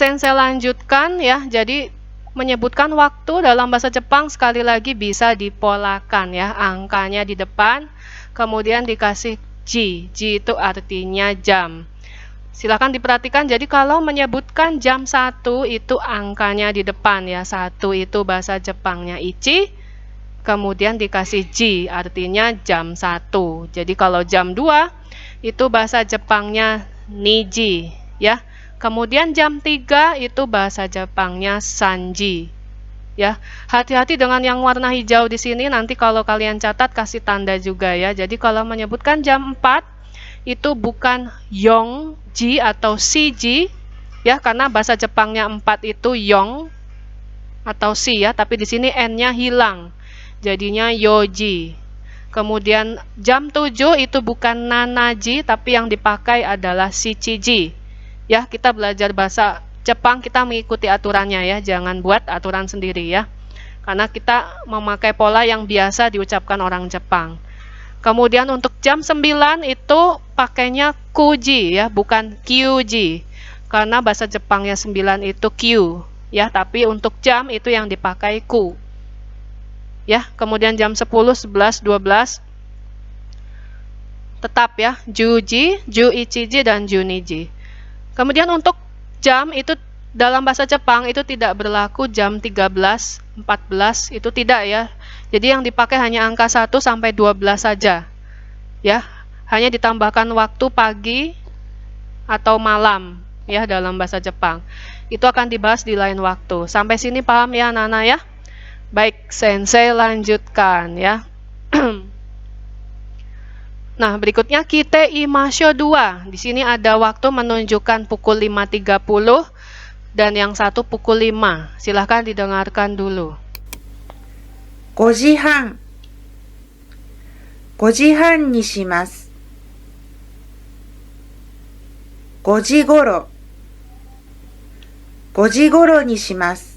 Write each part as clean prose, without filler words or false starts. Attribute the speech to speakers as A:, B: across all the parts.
A: Sensei lanjutkan ya. Jadi menyebutkan waktu dalam bahasa Jepang sekali lagi bisa dipolakan ya. Angkanya di depan, kemudian dikasih ji. Ji itu artinya jam. Silakan diperhatikan, jadi kalau menyebutkan jam 1 itu angkanya di depan ya. 1 itu bahasa Jepangnya ichi, kemudian dikasih ji, artinya jam 1. Jadi kalau jam 2 itu bahasa Jepangnya niji ya. Kemudian jam 3 itu bahasa Jepangnya sanji. Ya, hati-hati dengan yang warna hijau di sini, nanti kalau kalian catat kasih tanda juga ya. Jadi kalau menyebutkan jam 4 itu bukan yongji atau shiji ya, karena bahasa Jepangnya 4 itu yong atau shi ya, tapi di sini n-nya hilang. Jadinya yoji. Kemudian jam 7 itu bukan nanaji, tapi yang dipakai adalah shichiji. Ya, kita belajar bahasa Jepang, kita mengikuti aturannya ya, jangan buat aturan sendiri ya. Karena kita memakai pola yang biasa diucapkan orang Jepang. Kemudian untuk jam 9 itu pakainya kuji ya, bukan kyuji. Karena bahasa Jepangnya 9 itu kyu ya, tapi untuk jam itu yang dipakai ku. Ya, kemudian jam 10, 11, 12 tetap ya, juji, juichiji dan juniji. Kemudian untuk jam itu dalam bahasa Jepang itu tidak berlaku jam 13, 14 itu tidak ya. Jadi yang dipakai hanya angka 1 sampai 12 saja. Ya, hanya ditambahkan waktu pagi atau malam ya dalam bahasa Jepang. Itu akan dibahas di lain waktu. Sampai sini paham ya anak-anak ya? Baik, Sensei lanjutkan ya. Nah, berikutnya kite imasho 2. Di sini ada waktu menunjukkan pukul 5.30 dan yang satu pukul 5. Silahkan didengarkan dulu.
B: 5時半。5時半にします。5時ごろ。5時ごろにします。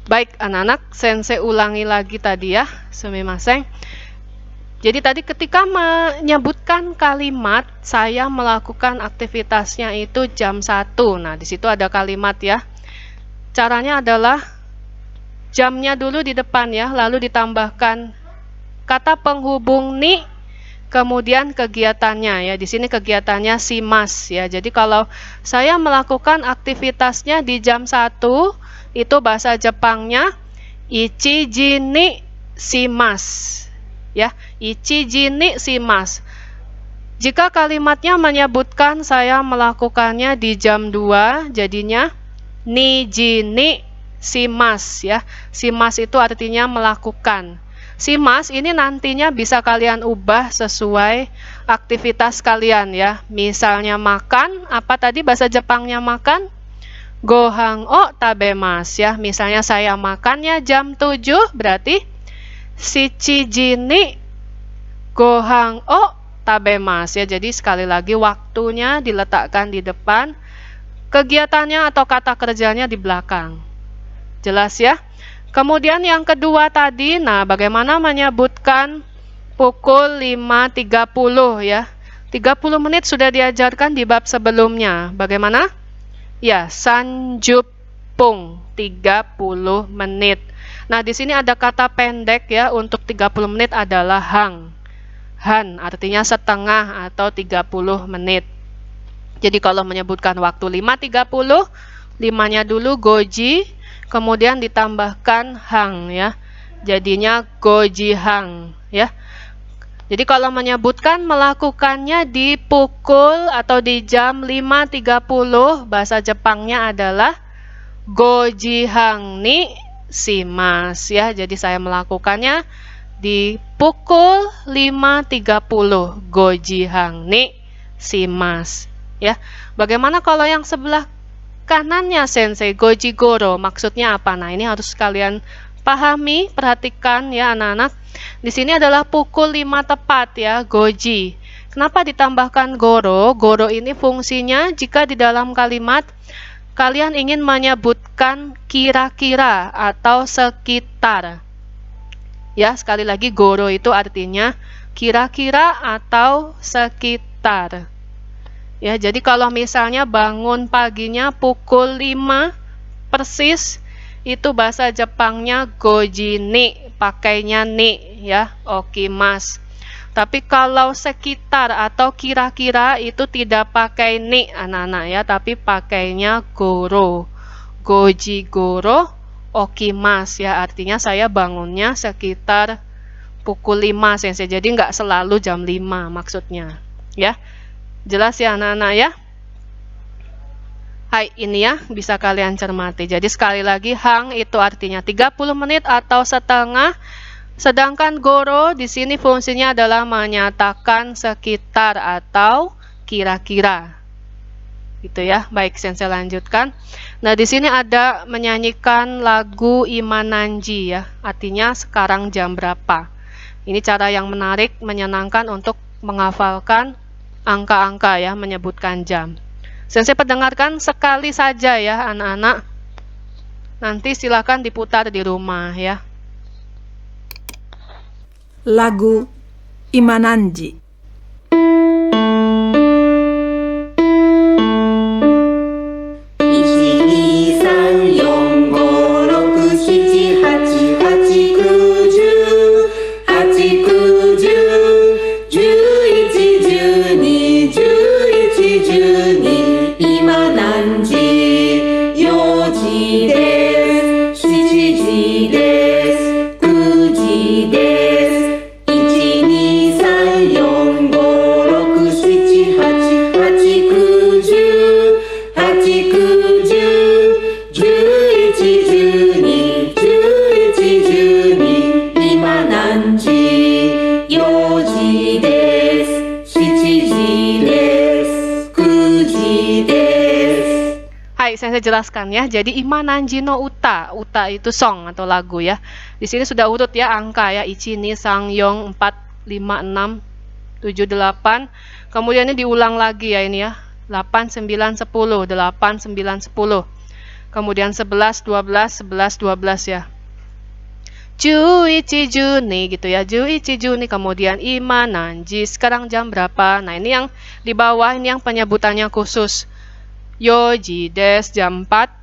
A: Baik anak-anak, Sensei ulangi lagi tadi ya, sumimasen. Jadi tadi ketika menyebutkan kalimat saya melakukan aktivitasnya itu jam 1. Nah, di situ ada kalimat ya. Caranya adalah jamnya dulu di depan ya, lalu ditambahkan kata penghubung ni, kemudian kegiatannya ya. Di sini kegiatannya shimas ya. Jadi kalau saya melakukan aktivitasnya di jam 1, itu bahasa Jepangnya ichiji ni shimasu. Ya, ichiji ni shimasu. Jika kalimatnya menyebutkan saya melakukannya di jam 2, jadinya niji ni shimasu ya. Shimasu itu artinya melakukan. Shimasu ini nantinya bisa kalian ubah sesuai aktivitas kalian ya. Misalnya makan, apa tadi bahasa Jepangnya makan? Gohan o tabemasu ya. Misalnya saya makannya jam 7, berarti shichiji ni gohan o tabemasu ya. Jadi sekali lagi waktunya diletakkan di depan, kegiatannya atau kata kerjanya di belakang. Jelas ya? Kemudian yang kedua tadi, nah bagaimana menyebutkan pukul 5.30 ya. 30 menit sudah diajarkan di bab sebelumnya. Bagaimana? Ya, sanjupung, 30 menit. Nah, di sini ada kata pendek ya, untuk 30 menit adalah hang. Han, artinya setengah atau 30 menit. Jadi kalau menyebutkan waktu 5.30, 5-nya dulu goji, kemudian ditambahkan hang ya. Jadinya goji hang ya. Jadi kalau menyebutkan melakukannya di pukul atau di jam 5.30, bahasa Jepangnya adalah gojihang ni shimasu ya. Jadi saya melakukannya di pukul 5.30, gojihang ni shimasu ya. Bagaimana kalau yang sebelah kanannya Sensei, goji goro, maksudnya apa? Nah, ini harus kalian pahami, perhatikan ya anak-anak. Di sini adalah pukul 5 tepat ya, goji. Kenapa ditambahkan goro? Goro ini fungsinya jika di dalam kalimat kalian ingin menyebutkan kira-kira atau sekitar. Ya, sekali lagi goro itu artinya kira-kira atau sekitar. Ya, jadi kalau misalnya bangun paginya pukul 5 persis, itu bahasa Jepangnya goji ni, pakainya ni ya, okimas. Tapi kalau sekitar atau kira-kira itu tidak pakai ni anak-anak ya, tapi pakainya goro. Goji goro okimas ya, artinya saya bangunnya sekitar pukul 5 sensei. Jadi nggak selalu jam 5 maksudnya ya. Jelas ya anak-anak ya? Hai, ini ya bisa kalian cermati. Jadi sekali lagi hang itu artinya 30 menit atau setengah. Sedangkan goro di sini fungsinya adalah menyatakan sekitar atau kira-kira. Gitu ya. Baik, sensei lanjutkan. Nah, di sini ada menyanyikan lagu Imananji ya. Artinya sekarang jam berapa. Ini cara yang menarik, menyenangkan untuk menghafalkan angka-angka ya, menyebutkan jam. Sensei perdengarkan sekali saja ya anak-anak. Nanti silakan diputar di rumah ya.
C: Lagu Imananji.
A: Saya jelaskan ya. Jadi Imananji no uta, uta itu song atau lagu ya. Di sini sudah urut ya angka ya, ichi ni sang yong 4 5 6 7 8. Kemudian ini diulang lagi ya ini ya. 8 9 10, 8 9 10. Kemudian 11 12 11 12 ya. Juichi Juni gitu ya. Juichi Juni, kemudian Imananji. Sekarang jam berapa? Nah, ini yang di bawah ini yang penyebutannya khusus. Yoji des jam 4.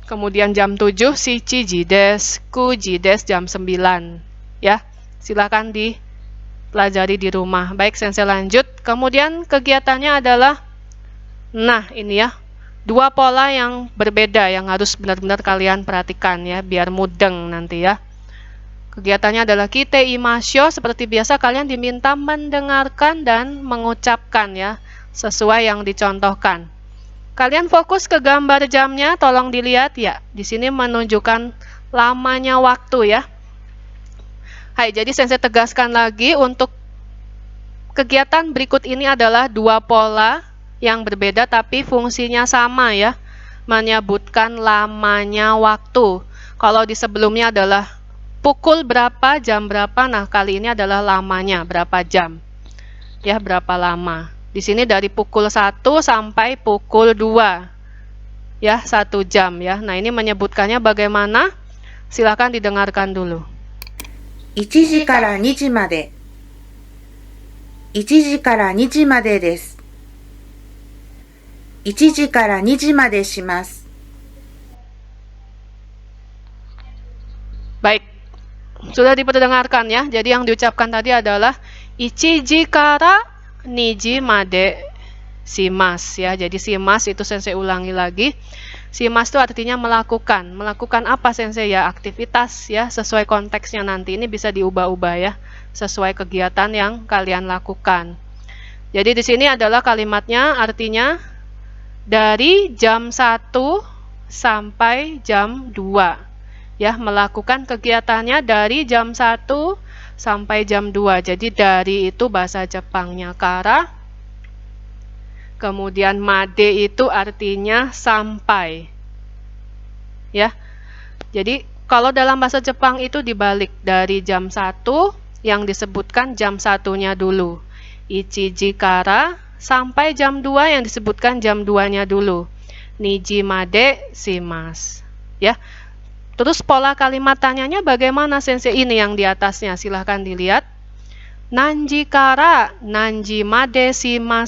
A: Kemudian jam 7 shichiji des, kuji des jam 9. Ya, silakan dipelajari di rumah. Baik, sensei lanjut. Kemudian kegiatannya adalah ini ya. Dua pola yang berbeda yang harus benar-benar kalian perhatikan ya, biar mudeng nanti ya. Kegiatannya adalah kite imasyo. Seperti biasa kalian diminta mendengarkan dan mengucapkan ya, sesuai yang dicontohkan. Kalian fokus ke gambar jamnya, tolong dilihat ya. Di sini menunjukkan lamanya waktu ya. Hai, jadi sensei tegaskan lagi untuk kegiatan berikut ini adalah dua pola yang berbeda tapi fungsinya sama ya. Menyebutkan lamanya waktu. Kalau di sebelumnya adalah pukul berapa, jam berapa, nah kali ini adalah lamanya, berapa jam. Ya, berapa lama. Di sini dari pukul 1 sampai pukul 2. Ya, 1 jam ya. Nah, ini menyebutkannya bagaimana? Silakan didengarkan dulu.
B: 1時から2時まで。1時から2時までです。1時から2時までします。
A: Baik. Sudah diperdengarkan ya. Jadi yang diucapkan tadi adalah 1時から2時までshimasu ya. Jadi shimasu itu sensei ulangi lagi. Shimasu itu artinya melakukan. Melakukan apa sensei ya? Aktivitas ya, sesuai konteksnya nanti. Ini bisa diubah-ubah ya, sesuai kegiatan yang kalian lakukan. Jadi di sini adalah kalimatnya artinya dari jam 1 sampai jam 2. Ya, melakukan kegiatannya dari jam 1 sampai jam 2. Jadi dari itu bahasa Jepangnya kara. Kemudian made itu artinya sampai. Ya. Jadi kalau dalam bahasa Jepang itu dibalik, dari jam 1 yang disebutkan jam 1-nya dulu. Ichiji kara sampai jam 2 yang disebutkan jam 2-nya dulu. Niji made shimasu. Ya. Terus pola kalimat tanyanya bagaimana sensei? Ini yang di atasnya, silahkan dilihat. Nanji kara nanji made shimasu.